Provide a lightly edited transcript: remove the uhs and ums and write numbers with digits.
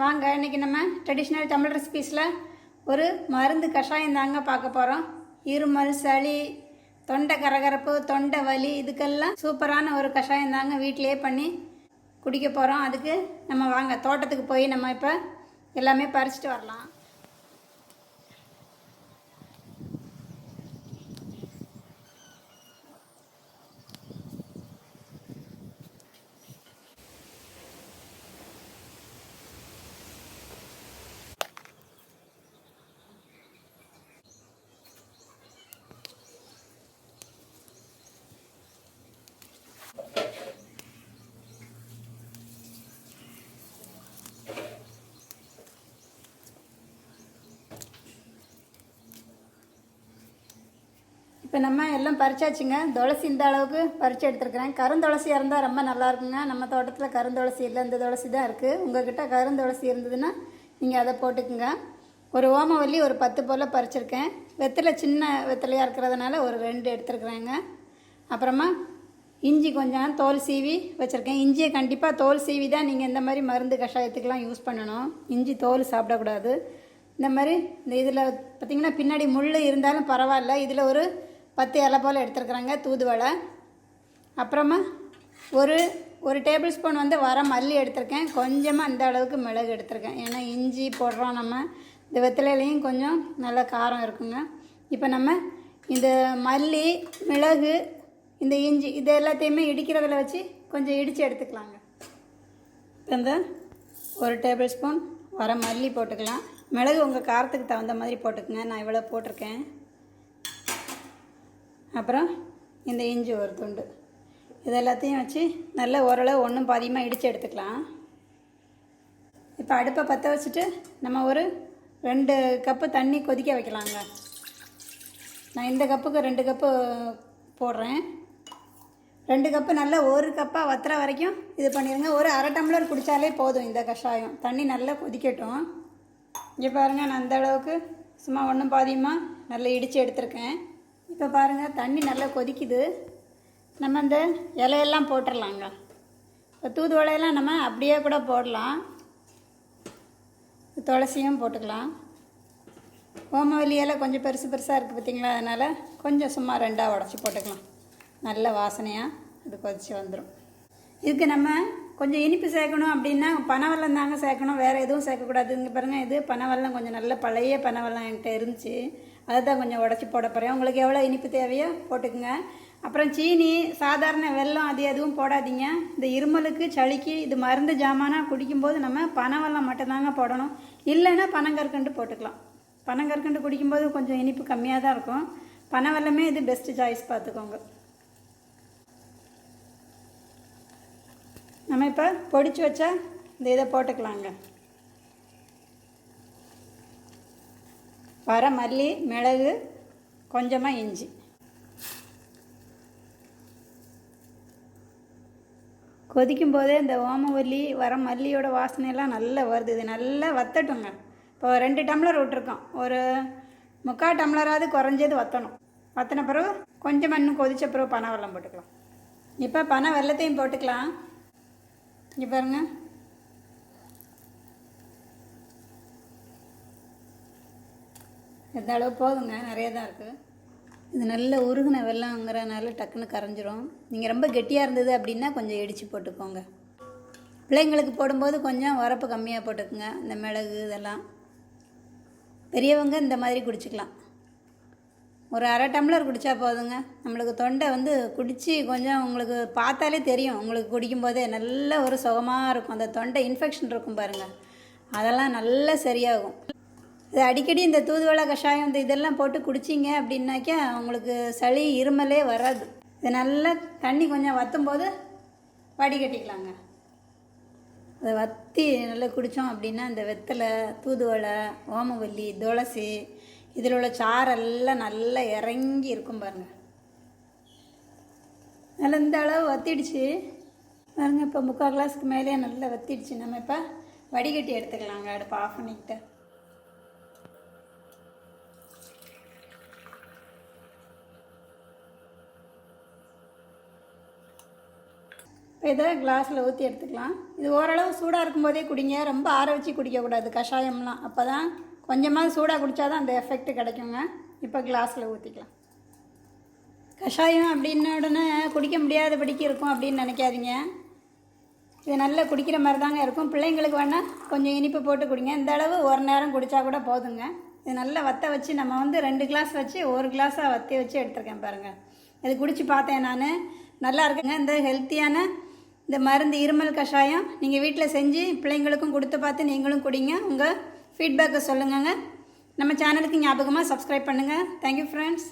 வாங்க இன்றைக்கி நம்ம ட்ரெடிஷ்னல் தமிழ் ரெசிபீஸில் ஒரு மருந்து கஷாயம் தாங்க பார்க்க போகிறோம். இருமல், சளி, தொண்டை கரகரப்பு, தொண்டை வலி இதுக்கெல்லாம் சூப்பரான ஒரு கஷாயம் தாங்க வீட்டிலையே பண்ணி குடிக்க போகிறோம். அதுக்கு நம்ம வாங்க தோட்டத்துக்கு போய் நம்ம இப்போ எல்லாமே பறிச்சுட்டு வரலாம். இப்போ நம்ம எல்லாம் பறிச்சாச்சுங்க. துளசி இந்த அளவுக்கு பறித்து எடுத்துருக்குறேன். கருந்துளசியாக இருந்தால் ரொம்ப நல்லாயிருக்குங்க. நம்ம தோட்டத்தில் கருந்துளசி இல்லை, இந்த துளசி தான் இருக்குது. உங்கள்கிட்ட கருந்துளசி இருந்ததுன்னா நீங்கள் அதை போட்டுக்குங்க. ஒரு ஓமவல்லி ஒரு 10 போல் பறிச்சிருக்கேன். வெத்தலை சின்ன வெத்தலையாக இருக்கிறதுனால ஒரு 2 எடுத்துருக்குறேங்க. அப்புறமா இஞ்சி கொஞ்சம் தோல் சீவி வச்சுருக்கேன். இஞ்சியை கண்டிப்பாக தோல் சீவி தான் நீங்கள் இந்த மாதிரி மருந்து கஷாயத்துக்கெலாம் யூஸ் பண்ணணும். இஞ்சி தோல் சாப்பிடக்கூடாது. இந்த மாதிரி இந்த இதில் பார்த்திங்கன்னா பின்னாடி முள் இருந்தாலும் பரவாயில்ல. இதில் ஒரு 10 இலை போல் எடுத்துருக்குறாங்க தூதுவளை. அப்புறமா ஒரு டேபிள் ஸ்பூன் வர மல்லி எடுத்திருக்கேன். கொஞ்சமாக இந்த அளவுக்கு மிளகு எடுத்திருக்கேன். ஏன்னா இஞ்சி போடுறோம் நம்ம. இந்த வெத்தலையிலையும் கொஞ்சம் நல்ல காரம் இருக்குங்க. இப்போ நம்ம இந்த மல்லி, மிளகு, இந்த இஞ்சி இது எல்லாத்தையுமே இடிக்கிறதில் வச்சு கொஞ்சம் இடித்து எடுத்துக்கலாங்க. இப்போ இந்த ஒரு டேபிள் ஸ்பூன் மல்லி போட்டுக்கலாம். மிளகு உங்கள் காரத்துக்கு தகுந்த மாதிரி போட்டுக்கங்க. நான் இவ்வளோ போட்டிருக்கேன். அப்புறம் இந்த இஞ்சி ஒரு துண்டு, இது எல்லாத்தையும் வச்சு நல்லா ஓரளவு ஒன்றும் பாதியமாக இடித்து எடுத்துக்கலாம். இப்போ அடுப்பை பற்ற வச்சுட்டு நம்ம ஒரு 2 கப்பு தண்ணி கொதிக்க வைக்கலாங்க. நான் இந்த கப்புக்கு 2 கப்பு போடுறேன். 2 கப்பு நல்லா 1 கப்பாக வத்துற வரைக்கும் இது பண்ணிடுங்க. ஒரு அரை டம்ளர் குடித்தாலே போதும் இந்த கஷாயம். தண்ணி நல்லா கொதிக்கட்டும். இங்கே பாருங்கள், நான் இந்த அளவுக்கு சும்மா ஒன்றும் பாதியமாக நல்லா இடித்து எடுத்துருக்கேன். இப்போ பாருங்கள், தண்ணி நல்லா கொதிக்குது. நம்ம இந்த இலையெல்லாம் போட்டுடலாங்க. இப்போ தூதுவளையெல்லாம் நம்ம அப்படியே கூட போடலாம். துளசியும் போட்டுக்கலாம். ஓமவல்லி இலை கொஞ்சம் பெருசு பெருசாக இருக்குது பார்த்திங்களா, அதனால் கொஞ்சம் சும்மா 2ஆக உடச்சி போட்டுக்கலாம். நல்ல வாசனையாக அது கொதித்து வந்துடும். இதுக்கு நம்ம கொஞ்சம் இனிப்பு சேர்க்கணும் அப்படின்னா பனவெல்லம் தாங்க சேர்க்கணும், வேறு எதுவும் சேர்க்கக்கூடாது. இங்கே பாருங்கள், இது பனவெல்லம் கொஞ்சம் நல்ல பழைய பனவெல்லம் என்கிட்ட இருந்துச்சு. அதை தான் கொஞ்சம் உடச்சி போட போகிறேன். உங்களுக்கு எவ்வளோ இனிப்பு தேவையோ போட்டுக்குங்க. அப்புறம் சீனி, சாதாரண வெல்லம் அது எதுவும் போடாதீங்க. இந்த இருமலுக்கு, சளிக்கு இது மருந்து ஜாமானாக குடிக்கும்போது நம்ம பனவெல்லம் மட்டும்தாங்க போடணும். இல்லைன்னா பனங்கற்கண்டு போட்டுக்கலாம். பனங்கற்கண்டு குடிக்கும்போது கொஞ்சம் இனிப்பு கம்மியாக தான் இருக்கும். பனவெல்லமே இது பெஸ்ட்டு சாய்ஸ், பார்த்துக்கோங்க. நம்ம இப்போ பொடிச்சு வச்சா இந்த இதை போட்டுக்கலாங்க. மல்லி, மிளகு, கொஞ்சமாக இஞ்சி. கொதிக்கும் போதே இந்த ஓமவல்லி மல்லியோட வாசனையெல்லாம் நல்லா வருது. இது நல்லா வத்தட்டுங்க. இப்போ 2 டம்ளர் விட்டுருக்கோம். ஒரு 3/4 டம்ளராவது குறைஞ்சது வற்றணும். வற்றின பிறகு கொஞ்சமாக இன்னும் கொதித்த பிறகு பனை வெல்லம் போட்டுக்கலாம். இப்போ பனை வெல்லத்தையும் போட்டுக்கலாம். இங்கே பாருங்கள், எந்த அளவு போதுங்க, நிறைய தான் இருக்குது. இது நல்ல உருகின வெல்லங்கிறனால டக்குன்னு கரைஞ்சிரும். நீங்கள் ரொம்ப கெட்டியாக இருந்தது அப்படின்னா கொஞ்சம் இடித்து போட்டுக்கோங்க. பிள்ளைங்களுக்கு போடும்போது கொஞ்சம் உரப்பு கம்மியாக போட்டுக்குங்க. இந்த மிளகு இதெல்லாம். பெரியவங்க இந்த மாதிரி குடிச்சிக்கலாம். ஒரு அரை டம்ளர் குடித்தா போதுங்க. நம்மளுக்கு தொண்டை குடித்து கொஞ்சம் உங்களுக்கு பார்த்தாலே தெரியும். உங்களுக்கு குடிக்கும்போதே நல்ல ஒரு சுகமாக இருக்கும். அந்த தொண்டை இன்ஃபெக்ஷன் இருக்கும் பாருங்கள், அதெல்லாம் நல்லா சரியாகும். இது அடிக்கடி இந்த தூதுவளை கஷாயம் இந்த இதெல்லாம் போட்டு குடிச்சிங்க அப்படின்னாக்கா உங்களுக்கு சளி, இருமலே வராது. இது நல்லா தண்ணி கொஞ்சம் வற்றும்போது வடிகட்டிக்கலாங்க. அதை வற்றி நல்லா குடித்தோம் அப்படின்னா இந்த வெத்தலை, தூதுவளை, ஓமவல்லி, துளசி இதில் உள்ள சாரெல்லாம் நல்லா இறங்கி இருக்கும் பாருங்கள். நல்லா இந்த அளவு வத்திடுச்சு பாருங்கள். இப்போ 3/4 கிளாஸுக்கு மேலே நல்லா வத்திடுச்சு. நம்ம இப்போ வடிகட்டி எடுத்துக்கலாங்க. அடுப்பு ஆஃப் பண்ணிக்கிட்டு இப்போ இதை கிளாஸில் ஊற்றி எடுத்துக்கலாம். இது ஓரளவு சூடாக இருக்கும்போதே குடிங்க, ரொம்ப ஆற வச்சு குடிக்கக்கூடாது கஷாயம்லாம். அப்போ தான் கொஞ்சமாக சூடாக குடித்தா தான் அந்த எஃபெக்ட் கிடைக்குங்க. இப்போ கிளாஸில் ஊற்றிக்கலாம். கஷாயம் அப்படின்ன உடனே குடிக்க முடியாதபடிக்கு இருக்கும் அப்படின்னு நினைக்காதீங்க. இது நல்லா குடிக்கிற மாதிரி தாங்க இருக்கும். பிள்ளைங்களுக்கு வேணால் கொஞ்சம் இனிப்பு போட்டு குடிங்க. இந்த அளவு ஒரு நேரம் குடித்தா கூட போதுங்க. இது நல்லா வற்ற வச்சு நம்ம வந்து 2 கிளாஸ் வச்சு 1 கிளாஸாக வற்றி வச்சு எடுத்துருக்கேன் பாருங்கள். இது குடித்து பார்த்தேன் நான், நல்லா இருக்குங்க. இந்த ஹெல்த்தியான இந்த மருந்து இருமல் கஷாயம் நீங்கள் வீட்டில் செஞ்சு பிள்ளைங்களுக்கும் கொடுத்து பார்த்து நீங்களும் குடிங்க. உங்கள் ஃபீட்பேக்கை சொல்லுங்கங்க. நம்ம சேனலுக்கு ஞாபகமாக சப்ஸ்கிரைப் பண்ணுங்கள். Thank you friends.